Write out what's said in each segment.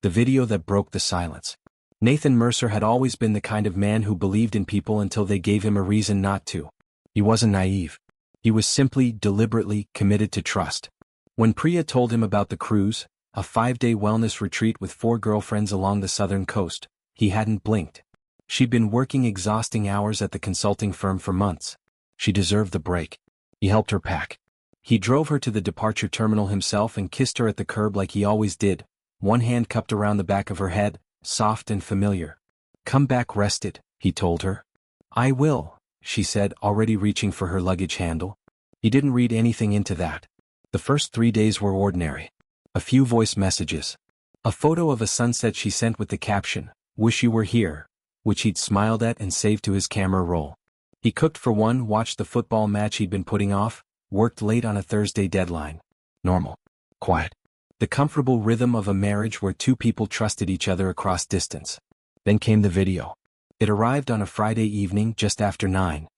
The video that broke the silence. Nathan Mercer had always been the kind of man who believed in people until they gave him a reason not to. He wasn't naive. He was simply, deliberately committed to trust. When Priya told him about the cruise, a 5-day wellness retreat with 4 girlfriends along the southern coast, he hadn't blinked. She'd been working exhausting hours at the consulting firm for months. She deserved the break. He helped her pack. He drove her to the departure terminal himself and kissed her at the curb like he always did, one hand cupped around the back of her head, soft and familiar. "Come back rested," he told her. "I will," she said, already reaching for her luggage handle. He didn't read anything into that. The first 3 days were ordinary. A few voice messages. A photo of a sunset she sent with the caption, "Wish you were here," which he'd smiled at and saved to his camera roll. He cooked for one, watched the football match he'd been putting off, worked late on a Thursday deadline. Normal. Quiet. The comfortable rhythm of a marriage where 2 people trusted each other across distance. Then came the video. It arrived on a Friday evening just after 9.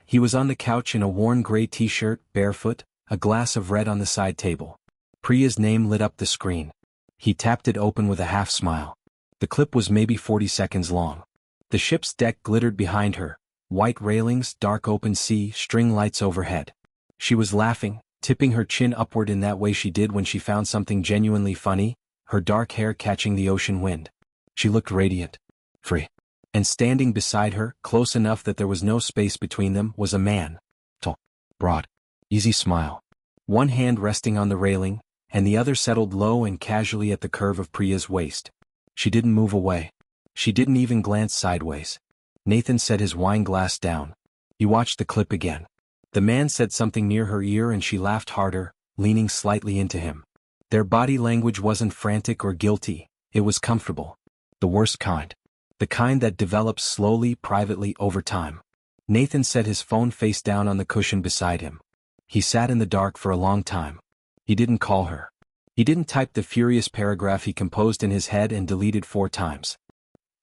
He was on the couch in a worn gray t-shirt, barefoot, a glass of red on the side table. Priya's name lit up the screen. He tapped it open with a half smile. The clip was maybe 40 seconds long. The ship's deck glittered behind her, white railings, dark open sea, string lights overhead. She was laughing, tipping her chin upward in that way she did when she found something genuinely funny, her dark hair catching the ocean wind. She looked radiant. Free. And standing beside her, close enough that there was no space between them, was a man. Tall. Broad. Easy smile. One hand resting on the railing, and the other settled low and casually at the curve of Priya's waist. She didn't move away. She didn't even glance sideways. Nathan set his wine glass down. He watched the clip again. The man said something near her ear and she laughed harder, leaning slightly into him. Their body language wasn't frantic or guilty, it was comfortable. The worst kind. The kind that develops slowly, privately, over time. Nathan set his phone face down on the cushion beside him. He sat in the dark for a long time. He didn't call her. He didn't type the furious paragraph he composed in his head and deleted 4 times.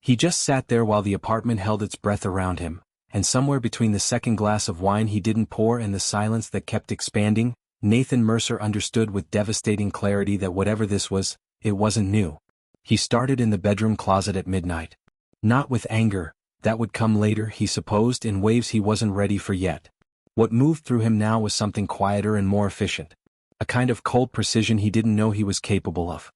He just sat there while the apartment held its breath around him, and somewhere between the second glass of wine he didn't pour and the silence that kept expanding, Nathan Mercer understood with devastating clarity that whatever this was, it wasn't new. He started in the bedroom closet at midnight. Not with anger, that would come later, he supposed, in waves he wasn't ready for yet. What moved through him now was something quieter and more efficient. A kind of cold precision he didn't know he was capable of.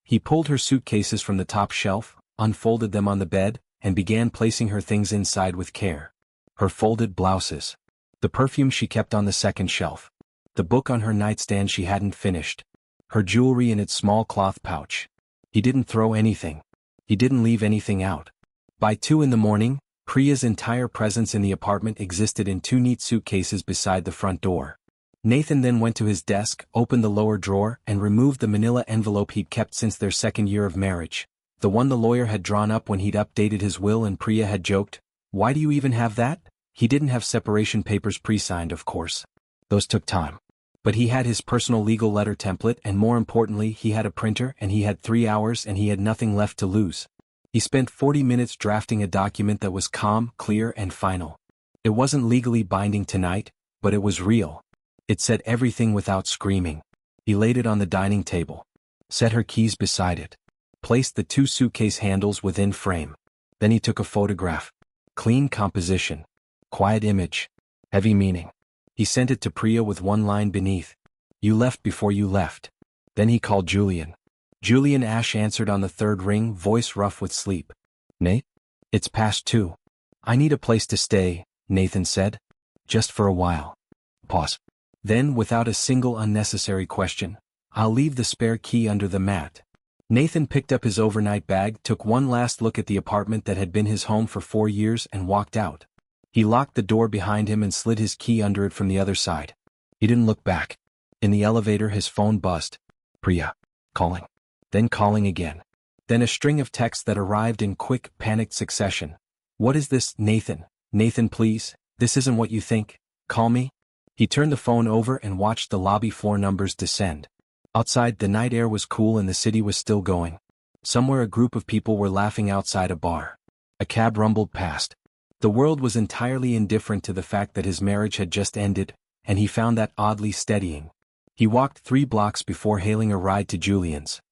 He pulled her suitcases from the top shelf, unfolded them on the bed, and began placing her things inside with care. Her folded blouses. The perfume she kept on the second shelf. The book on her nightstand she hadn't finished. Her jewelry in its small cloth pouch. He didn't throw anything. He didn't leave anything out. By 2 in the morning, Priya's entire presence in the apartment existed in 2 neat suitcases beside the front door. Nathan then went to his desk, opened the lower drawer, and removed the manila envelope he'd kept since their 2nd year of marriage. The one the lawyer had drawn up when he'd updated his will, and Priya had joked, "Why do you even have that?" He didn't have separation papers pre-signed, of course. Those took time. But he had his personal legal letter template, and more importantly, he had a printer, and he had 3 hours, and he had nothing left to lose. He spent 40 minutes drafting a document that was calm, clear, and final. It wasn't legally binding tonight, but it was real. It said everything without screaming. He laid it on the dining table. Set her keys beside it. Placed the 2 suitcase handles within frame. Then he took a photograph. Clean composition. Quiet image. Heavy meaning. He sent it to Priya with one line beneath. "You left before you left." Then he called Julian. Julian Ash answered on the 3rd ring, voice rough with sleep. "Nate? It's past 2. I need a place to stay," Nathan said. "Just for a while." Pause. Then, without a single unnecessary question, "I'll leave the spare key under the mat." Nathan picked up his overnight bag, took one last look at the apartment that had been his home for 4 years, and walked out. He locked the door behind him and slid his key under it from the other side. He didn't look back. In the elevator his phone buzzed. Priya. Calling. Then calling again. Then a string of texts that arrived in quick, panicked succession. "What is this, Nathan? Nathan, please, this isn't what you think. Call me." He turned the phone over and watched the lobby floor numbers descend. Outside, the night air was cool and the city was still going. Somewhere a group of people were laughing outside a bar. A cab rumbled past. The world was entirely indifferent to the fact that his marriage had just ended, and he found that oddly steadying. He walked 3 blocks before hailing a ride to Julian's.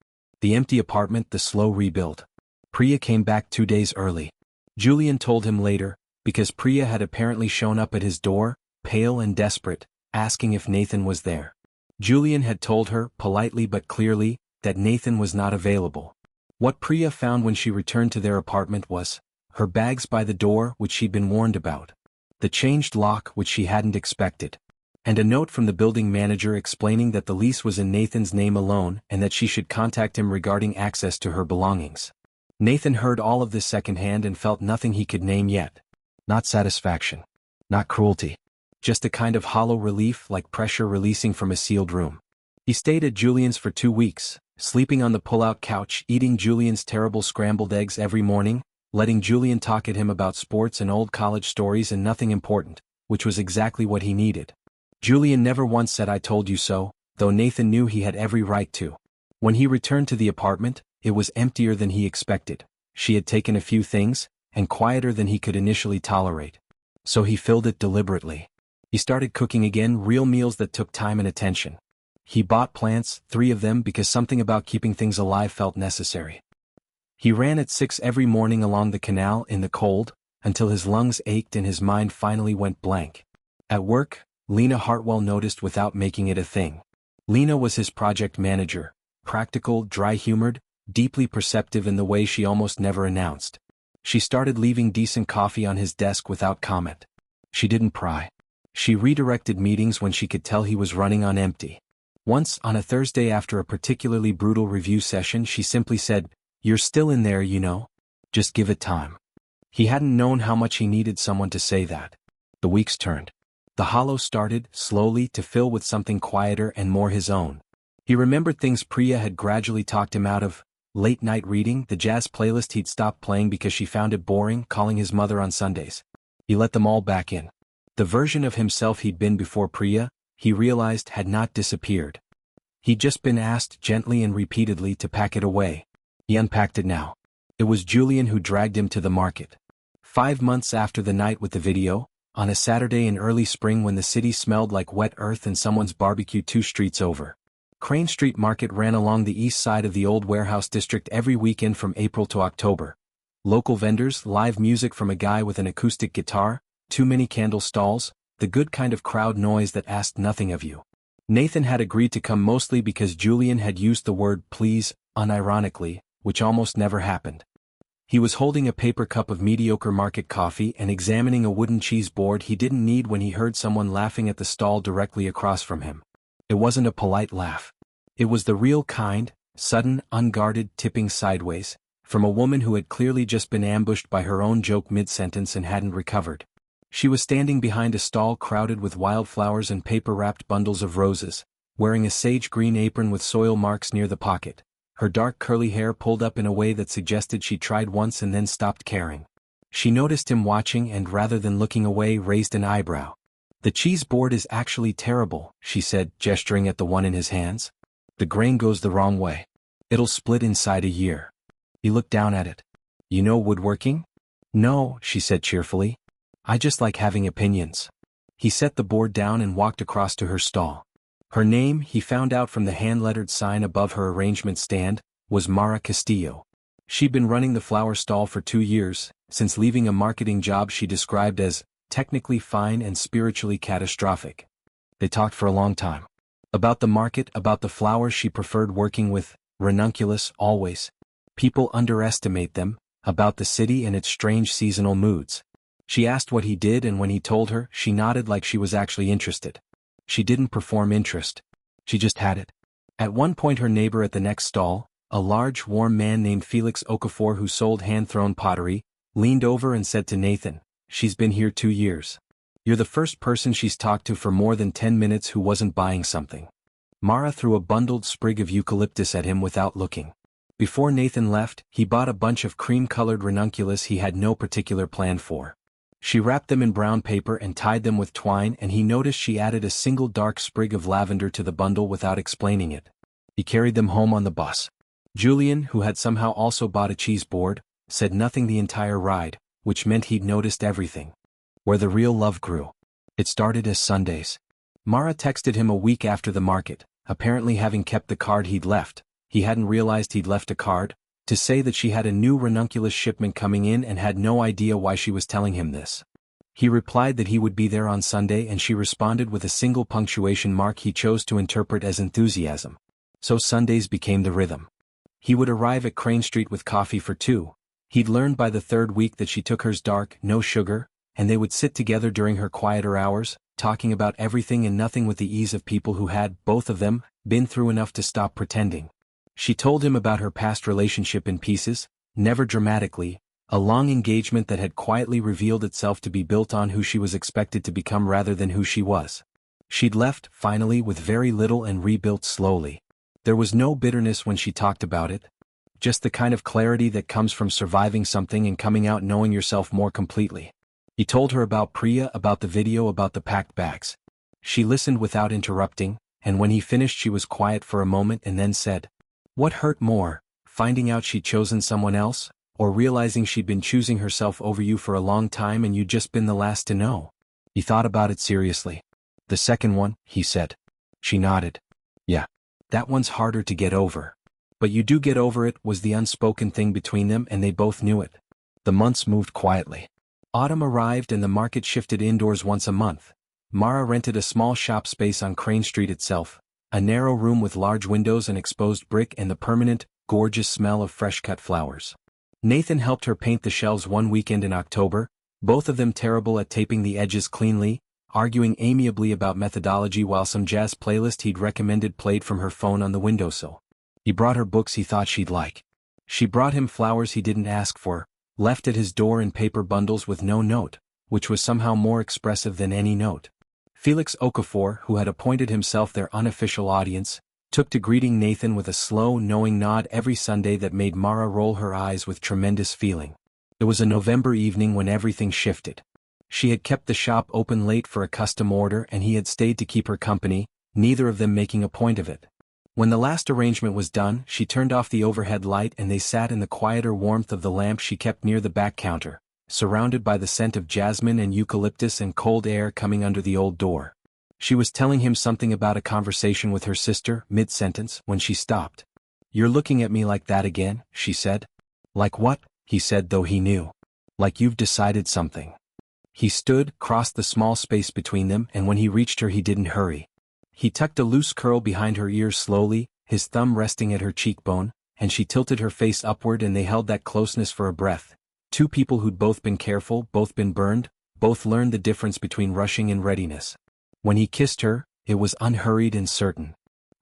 The empty apartment, the slow rebuild. Priya came back 2 days early. Julian told him later, because Priya had apparently shown up at his door, pale and desperate, asking if Nathan was there. Julian had told her, politely but clearly, that Nathan was not available. What Priya found when she returned to their apartment was her bags by the door, which she'd been warned about, the changed lock, which she hadn't expected, and a note from the building manager explaining that the lease was in Nathan's name alone and that she should contact him regarding access to her belongings. Nathan heard all of this secondhand and felt nothing he could name yet. Not satisfaction. Not cruelty. Just a kind of hollow relief, like pressure releasing from a sealed room. He stayed at Julian's for 2 weeks, sleeping on the pull-out couch, eating Julian's terrible scrambled eggs every morning, letting Julian talk at him about sports and old college stories and nothing important, which was exactly what he needed. Julian never once said "I told you so," though Nathan knew he had every right to. When he returned to the apartment, it was emptier than he expected. She had taken a few things, and quieter than he could initially tolerate. So he filled it deliberately. He started cooking again, real meals that took time and attention. He bought plants, 3 of them, because something about keeping things alive felt necessary. He ran at 6 every morning along the canal in the cold, until his lungs ached and his mind finally went blank. At work, Lena Hartwell noticed without making it a thing. Lena was his project manager, practical, dry-humored, deeply perceptive in the way she almost never announced. She started leaving decent coffee on his desk without comment. She didn't pry. She redirected meetings when she could tell he was running on empty. Once, on a Thursday after a particularly brutal review session, she simply said, "You're still in there, you know. Just give it time." He hadn't known how much he needed someone to say that. The weeks turned. The hollow started, slowly, to fill with something quieter and more his own. He remembered things Priya had gradually talked him out of: late-night reading, the jazz playlist he'd stopped playing because she found it boring, calling his mother on Sundays. He let them all back in. The version of himself he'd been before Priya, he realized, had not disappeared. He'd just been asked gently and repeatedly to pack it away. He unpacked it now. It was Julian who dragged him to the market. 5 months after the night with the video, on a Saturday in early spring when the city smelled like wet earth and someone's barbecue 2 streets over. Crane Street Market ran along the east side of the old warehouse district every weekend from April to October. Local vendors, live music from a guy with an acoustic guitar, too many candle stalls, the good kind of crowd noise that asked nothing of you. Nathan had agreed to come mostly because Julian had used the word please, unironically, which almost never happened. He was holding a paper cup of mediocre market coffee and examining a wooden cheese board he didn't need when he heard someone laughing at the stall directly across from him. It wasn't a polite laugh. It was the real kind, sudden, unguarded tipping sideways, from a woman who had clearly just been ambushed by her own joke mid-sentence and hadn't recovered. She was standing behind a stall crowded with wildflowers and paper-wrapped bundles of roses, wearing a sage-green apron with soil marks near the pocket, her dark curly hair pulled up in a way that suggested she tried once and then stopped caring. She noticed him watching and, rather than looking away, raised an eyebrow. "The cheese board is actually terrible," she said, gesturing at the one in his hands. "The grain goes the wrong way. It'll split inside a year." He looked down at it. "You know woodworking?" "No," she said cheerfully. "I just like having opinions." He set the board down and walked across to her stall. Her name, he found out from the hand-lettered sign above her arrangement stand, was Mara Castillo. She'd been running the flower stall for 2 years, since leaving a marketing job she described as technically fine and spiritually catastrophic. They talked for a long time. About the market, about the flowers she preferred working with, ranunculus, always. People underestimate them, about the city and its strange seasonal moods. She asked what he did, and when he told her, she nodded like she was actually interested. She didn't perform interest. She just had it. At one point her neighbor at the next stall, a large, warm man named Felix Okafor who sold hand-thrown pottery, leaned over and said to Nathan, "She's been here 2 years. You're the first person she's talked to for more than 10 minutes who wasn't buying something." Mara threw a bundled sprig of eucalyptus at him without looking. Before Nathan left, he bought a bunch of cream-colored ranunculus he had no particular plan for. She wrapped them in brown paper and tied them with twine, and he noticed she added a single dark sprig of lavender to the bundle without explaining it. He carried them home on the bus. Julian, who had somehow also bought a cheese board, said nothing the entire ride, which meant he'd noticed everything. Where the real love grew. It started as Sundays. Mara texted him a week after the market, apparently having kept the card he'd left. he hadn't realized he'd left a card, to say that she had a new ranunculus shipment coming in and had no idea why she was telling him this. He replied that he would be there on Sunday, and she responded with a single punctuation mark he chose to interpret as enthusiasm. So Sundays became the rhythm. He would arrive at Crane Street with coffee for two. He'd learned by the third week that she took hers dark, no sugar, and they would sit together during her quieter hours, talking about everything and nothing with the ease of people who had, both of them, been through enough to stop pretending. She told him about her past relationship in pieces, never dramatically, a long engagement that had quietly revealed itself to be built on who she was expected to become rather than who she was. She'd left, finally, with very little and rebuilt slowly. There was no bitterness when she talked about it. Just the kind of clarity that comes from surviving something and coming out knowing yourself more completely. He told her about Priya, about the video, about the packed bags. She listened without interrupting, and when he finished she was quiet for a moment and then said, "What hurt more, finding out she'd chosen someone else, or realizing she'd been choosing herself over you for a long time and you'd just been the last to know?" He thought about it seriously. "The second one," he said. She nodded. "Yeah. That one's harder to get over. But you do get over it," was the unspoken thing between them, and they both knew it. The months moved quietly. Autumn arrived and the market shifted indoors once a month. Mara rented a small shop space on Crane Street itself, a narrow room with large windows and exposed brick and the permanent, gorgeous smell of fresh-cut flowers. Nathan helped her paint the shelves one weekend in October, both of them terrible at taping the edges cleanly, arguing amiably about methodology while some jazz playlist he'd recommended played from her phone on the windowsill. He brought her books he thought she'd like. She brought him flowers he didn't ask for, left at his door in paper bundles with no note, which was somehow more expressive than any note. Felix Okafor, who had appointed himself their unofficial audience, took to greeting Nathan with a slow, knowing nod every Sunday that made Mara roll her eyes with tremendous feeling. It was a November evening when everything shifted. She had kept the shop open late for a custom order and he had stayed to keep her company, neither of them making a point of it. When the last arrangement was done, she turned off the overhead light and they sat in the quieter warmth of the lamp she kept near the back counter, surrounded by the scent of jasmine and eucalyptus and cold air coming under the old door. She was telling him something about a conversation with her sister, mid-sentence, when she stopped. "You're looking at me like that again," she said. "Like what?" he said, though he knew. "Like you've decided something." He stood, crossed the small space between them, and when he reached her he didn't hurry. He tucked a loose curl behind her ears slowly, his thumb resting at her cheekbone, and she tilted her face upward and they held that closeness for a breath. Two people who'd both been careful, both been burned, both learned the difference between rushing and readiness. When he kissed her, it was unhurried and certain.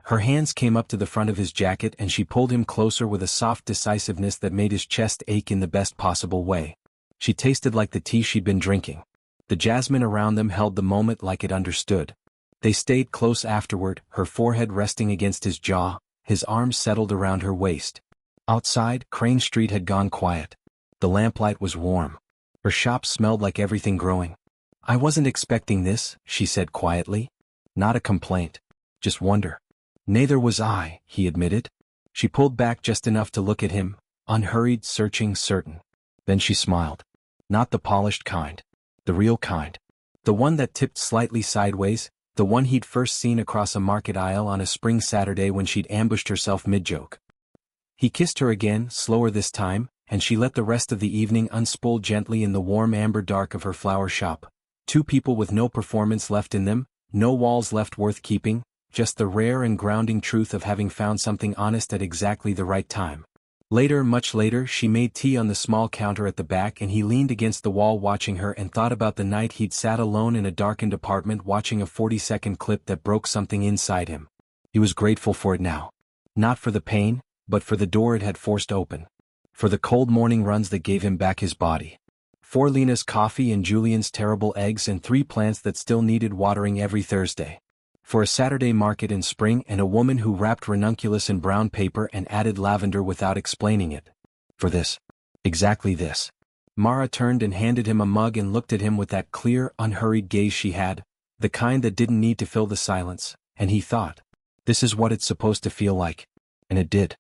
Her hands came up to the front of his jacket and she pulled him closer with a soft decisiveness that made his chest ache in the best possible way. She tasted like the tea she'd been drinking. The jasmine around them held the moment like it understood. They stayed close afterward, her forehead resting against his jaw, his arms settled around her waist. Outside, Crane Street had gone quiet. The lamplight was warm. Her shop smelled like everything growing. "I wasn't expecting this," she said quietly. Not a complaint. Just wonder. "Neither was I," he admitted. She pulled back just enough to look at him, unhurried, searching, certain. Then she smiled. Not the polished kind. The real kind. The one that tipped slightly sideways, the one he'd first seen across a market aisle on a spring Saturday when she'd ambushed herself mid-joke. He kissed her again, slower this time, and she let the rest of the evening unspool gently in the warm amber dark of her flower shop. Two people with no performance left in them, no walls left worth keeping, just the rare and grounding truth of having found something honest at exactly the right time. Later, much later, she made tea on the small counter at the back and he leaned against the wall watching her and thought about the night he'd sat alone in a darkened apartment watching a 40-second clip that broke something inside him. He was grateful for it now. Not for the pain, but for the door it had forced open. For the cold morning runs that gave him back his body. For Lena's coffee and Julian's terrible eggs and 3 plants that still needed watering every Thursday. For a Saturday market in spring and a woman who wrapped ranunculus in brown paper and added lavender without explaining it. For this. Exactly this. Mara turned and handed him a mug and looked at him with that clear, unhurried gaze she had, the kind that didn't need to fill the silence, and he thought, this is what it's supposed to feel like. And it did.